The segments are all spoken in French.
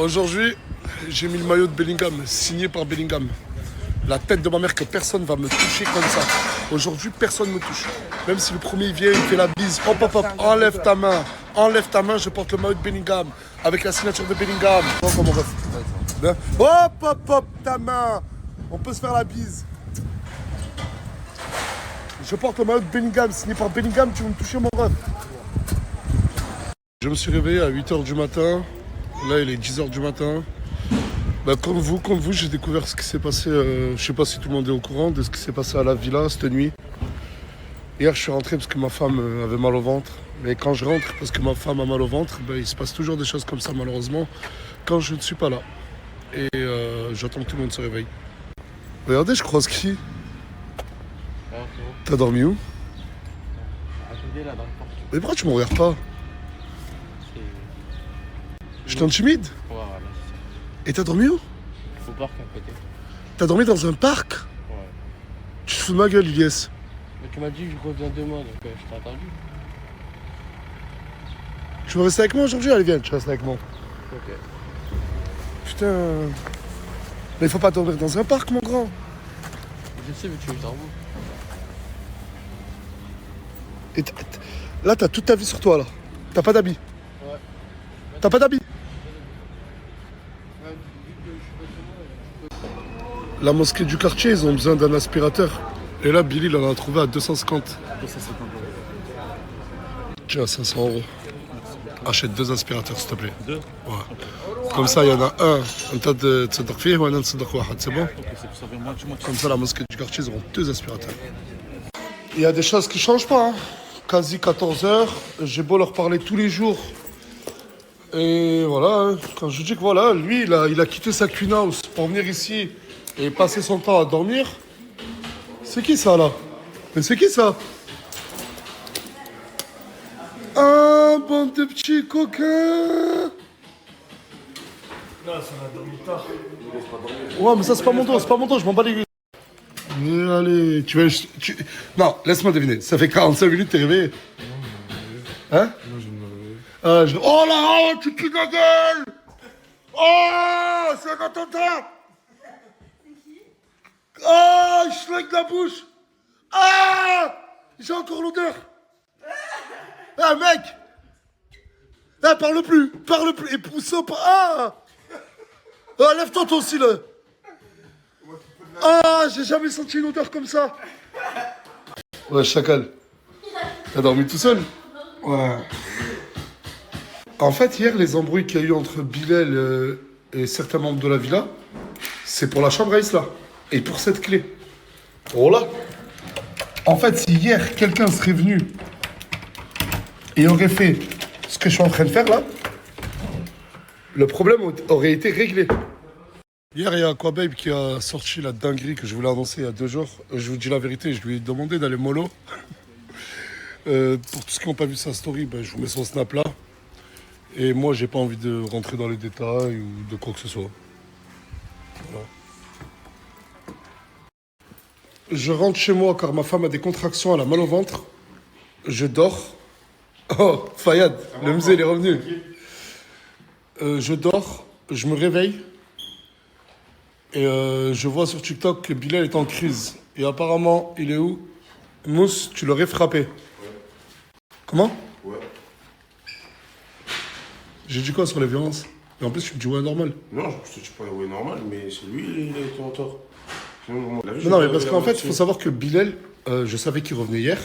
Aujourd'hui, j'ai mis le maillot de Bellingham, signé par Bellingham. La tête de ma mère que personne va me toucher comme ça. Aujourd'hui, personne ne me touche. Même si le premier vient, il fait la bise. Hop, hop, hop, enlève ta main. Enlève ta main, je porte le maillot de Bellingham. Avec la signature de Bellingham. Comment on ref. Hop, hop, hop, ta main. On peut se faire la bise. Je porte le maillot de Bellingham, signé par Bellingham, tu veux me toucher mon ref. Je me suis réveillé à 8h du matin. Là, il est 10h du matin. Bah, comme vous, j'ai découvert ce qui s'est passé. Je sais pas si tout le monde est au courant de ce qui s'est passé à la villa cette nuit. Hier, je suis rentré parce que ma femme avait mal au ventre. Mais quand je rentre parce que ma femme a mal au ventre, bah, il se passe toujours des choses comme ça, malheureusement, quand je ne suis pas là. Et j'attends que tout le monde se réveille. Regardez, je croise qui? T'as dormi où? Mais pourquoi tu me regardes pas? Je t'intimide? Voilà. Et t'as dormi où? Au parc à côté. T'as dormi dans un parc? Ouais. Tu te fous de ma gueule, Ilyes. Mais tu m'as dit que je reviens demain, donc je t'ai attendu. Tu veux rester avec moi aujourd'hui? Allez, viens, tu restes avec moi. Ok. Putain. Mais il faut pas dormir dans un parc, mon grand. Je sais, mais tu es dans vous. Et là, t'as toute ta vie sur toi, là. T'as pas d'habits. Ouais. T'as pas d'habits. La mosquée du quartier, ils ont besoin d'un aspirateur. Et là, Billy, il en a trouvé à 250. 250 €. Tiens, 500 €. Achète 2 aspirateurs, s'il te plaît. 2. Ouais. Comme ça, il y en a un tas de تصدق فيه وانا نتصدق واحد, c'est bon? Ok, ça fait moitié. Comme ça, la mosquée du quartier, ils auront 2 aspirateurs. Il y a des choses qui changent pas, hein. Quasi 14h, j'ai beau leur parler tous les jours. Et voilà, hein. Quand je dis que voilà, lui, il a quitté sa Queen House pour venir ici et passer son temps à dormir. C'est qui ça, là? Mais c'est qui ça? Un bande de petits coquins. Là, ça va dormir tard. Ouais, mais ça, c'est pas mon dos, je m'en bats les couilles. Mais allez, Non, laisse-moi deviner, ça fait 45 minutes que t'es réveillé. Hein? Non, je me réveille. Oh là, tu pues la gueule! Oh, c'est un attentat! Ah, je schlingue la bouche! Ah! J'ai encore l'odeur! Ah, mec! Ah, parle plus! Et pousse pas! Ah! Ah, lève-toi toi aussi, là! Ah, j'ai jamais senti une odeur comme ça! Ouais, chacal. T'as dormi tout seul? Ouais. En fait, hier, les embrouilles qu'il y a eu entre Bilal et certains membres de la villa, c'est pour la chambre à Isla. Et pour cette clé. Oh là. En fait, si hier, quelqu'un serait venu et aurait fait ce que je suis en train de faire là, le problème aurait été réglé. Hier, il y a Aquababe qui a sorti la dinguerie que je voulais annoncer il y a 2 jours. Je vous dis la vérité, je lui ai demandé d'aller mollo. Pour tous ceux qui n'ont pas vu sa story, ben, je vous mets son snap là. Et moi, j'ai pas envie de rentrer dans les détails ou de quoi que ce soit. Voilà. Je rentre chez moi car ma femme a des contractions, elle a mal au ventre. Je dors. Oh, Fayad, le musée, il est revenu. Je dors, je me réveille. Et je vois sur TikTok que Bilal est en crise. Et apparemment, il est où? Mousse, tu l'aurais frappé. Ouais. Comment? Ouais. J'ai dit quoi sur les violences? Et en plus, tu me dis ouais, normal. Non, je te dis pas ouais, normal, mais c'est lui, il a été en tort. Non, mais parce qu'en fait, il faut savoir que Bilal, je savais qu'il revenait hier.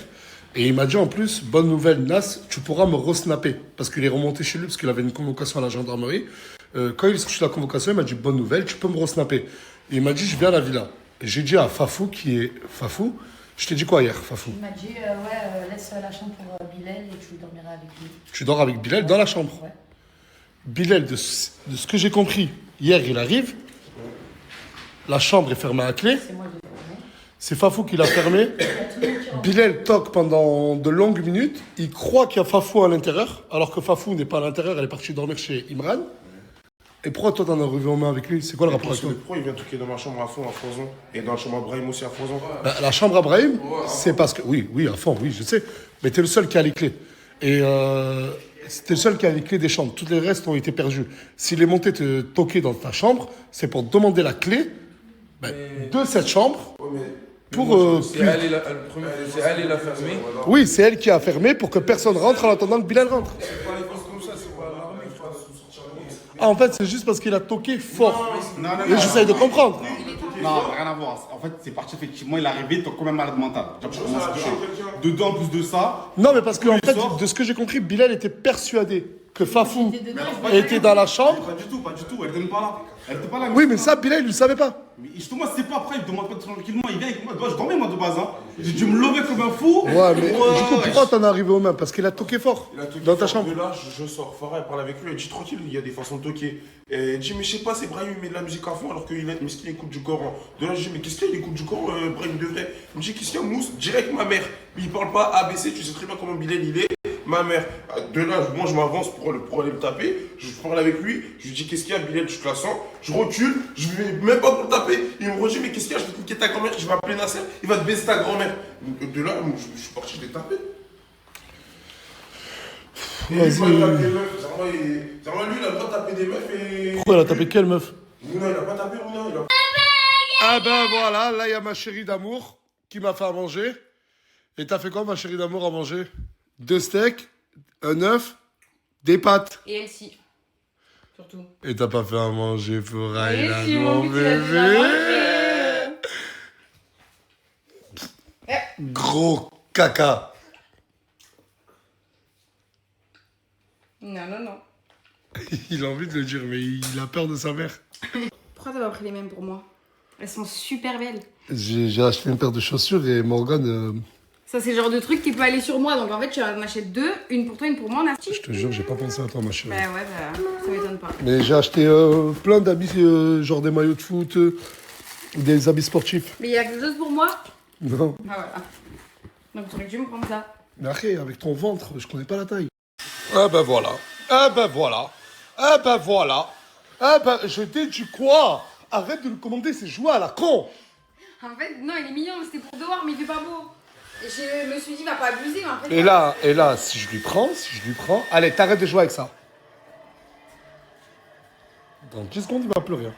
Et il m'a dit en plus, bonne nouvelle, Nas, tu pourras me resnapper. Parce qu'il est remonté chez lui, parce qu'il avait une convocation à la gendarmerie. Quand il est sorti de la convocation, il m'a dit, bonne nouvelle, tu peux me resnapper. Et il m'a dit, je viens à la villa. Et j'ai dit à Fafou, qui est Fafou, je t'ai dit quoi hier, Fafou? Il m'a dit, laisse la chambre pour Bilal et tu dormiras avec lui. Tu dors avec Bilal dans la chambre? Ouais. Bilal, de ce que j'ai compris, hier, il arrive. La chambre est fermée à clé. C'est moi qui l'ai fermé. C'est Fafou qui l'a fermé. Bilal toque pendant de longues minutes. Il croit qu'il y a Fafou à l'intérieur, alors que Fafou n'est pas à l'intérieur, elle est partie dormir chez Imran. Et pourquoi toi t'en as revu en main avec lui? C'est quoi le rapport avec toi? Pourquoi il vient toquer dans ma chambre à fond, à Foison? Et dans la chambre à Brahim aussi à Foison? La chambre à Brahim, c'est parce que... Oui, à fond, oui, je sais. Mais t'es le seul qui a les clés. Et C'était le seul qui a les clés des chambres. Tous les restes ont été perdus. S'il est monté te toquer dans ta chambre, c'est pour demander la clé de cette chambre. Pour, c'est elle, c'est elle, elle a fermé. Oui, c'est elle qui a fermé pour que personne rentre en attendant que Bilal rentre. Ah, en fait, c'est juste parce qu'il a toqué fort. Et j'essaye de comprendre. Non, rien à voir. En fait, c'est parti effectivement, il est arrivé, t'es quand même malade mental. Dedans, en plus de ça. Non, mais parce que, en fait, de ce que j'ai compris, Bilal était persuadé que Fafou était dans la chambre. Pas du tout, pas du tout. Elle n'était pas là. Elle était pas là. Oui, mais ça, Bilal, il ne le savait pas. Mais justement, c'est pas après, il me demande pas tranquillement, il vient avec moi. Je dormais moi de base. Hein. J'ai dû me lever comme un fou. Ouais, mais du coup, pourquoi t'en es arrivé aux mains? Parce qu'il a toqué fort dans ta chambre. De là, je sors, Farah, elle parle avec lui, elle dit tranquille, il y a des façons de toquer. Et elle dit, mais je sais pas, c'est Brahim, il met de la musique à fond alors qu'il est miskin, il écoute du Coran. De là, je dis, mais qu'est-ce qu'il y a, il écoute du Coran, Brahim de vrai. Il me dit, qu'est-ce qu'il y a, Mousse? Direct ma mère. Il parle pas ABC, tu sais très bien comment Bilal il est. Ma mère. De là, moi, je m'avance pour aller le taper. Je parle avec lui, je lui dis, qu'est-ce qu'il y a, Bilal, je te la sens. Je recule, je vais même pas pour le taper. Il me redit, mais qu'est-ce qu'il y a, je vais niquer ta grand-mère, je vais appeler Nasser, il va te baiser ta grand-mère. De là, je suis parti, je l'ai tapé. Et lui, il a tapé des meufs. C'est vraiment lui, il a le droit de taper des meufs et. Pourquoi il a tapé quelle meuf? Mouna, il a pas tapé Mouna, il a. Ah ben voilà, là, il y a ma chérie d'amour qui m'a fait à manger. Et t'as fait quoi, ma chérie d'amour, à manger? 2 steaks, un œuf, des pâtes. Et Elsie. Surtout. Et t'as pas fait à manger pour Aylan, si, mon mon petit, il a déjà bébé. Gros caca. Non, non, non. Il a envie de le dire, mais il a peur de sa mère. Pourquoi t'as pas pris les mêmes pour moi? Elles sont super belles. J'ai acheté une paire de chaussures et Morgane... Ça, c'est le genre de truc qui peut aller sur moi. Donc en fait, tu en achètes 2, une pour toi, une pour moi, Nasty. Je te jure, j'ai pas pensé à toi, ma chérie. Bah ouais, bah, ça m'étonne pas. Mais j'ai acheté plein d'habits, genre des maillots de foot, des habits sportifs. Mais il y a quelque chose pour moi? Non. Ah voilà. Donc tu aurais dû me prendre ça. Mais après, avec ton ventre, je connais pas la taille. Ah ben voilà. Ah ben voilà. Ah ben voilà. Ah ben, je t'ai dit quoi? Arrête de le commander, c'est jouer à la con. En fait, non, il est mignon, mais c'était pour dehors, mais il fait pas beau. Et je me suis dit, il va pas abuser, mais en fait... Et là, si je lui prends, allez, t'arrêtes de jouer avec ça. Dans 10 secondes, il va pleurer.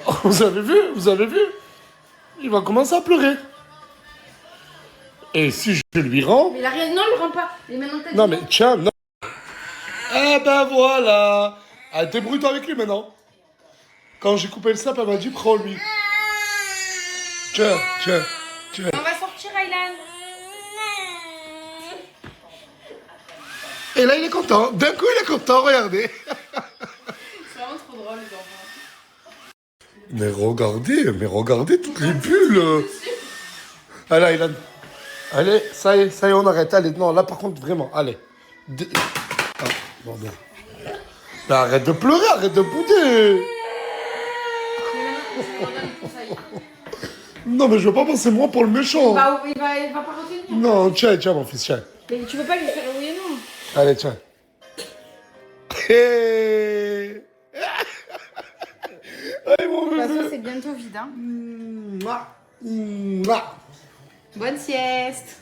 Oh, vous avez vu? Vous avez vu? Il va commencer à pleurer. Et si je lui rends... Mais il a rien... Non, il rend pas. Il est maintenant tête. Non, mais tiens, non. Ah ben voilà. Ah, débrouille-toi avec lui maintenant. Quand j'ai coupé le sap, elle m'a dit prends-lui. Tiens. On va sortir, Aylan. Et là, il est content. D'un coup, il est content, regardez. C'est vraiment trop drôle, les enfants. Mais regardez toutes les bulles. Allez, Aylan. Allez, ça y est, on arrête. Allez, non, là, par contre, vraiment, allez. Ah, bordel. Mais arrête de pleurer, arrête de bouder. Non, mais je veux pas passer moi pour le méchant. Il va pas retenir. Non, tiens, mon fils, tiens. Mais tu veux pas lui faire oui et non. Allez, tiens. Hey. Allez, mon De toute bébé. façon, c'est bientôt vide, hein. Mouah. Mouah. Bonne sieste.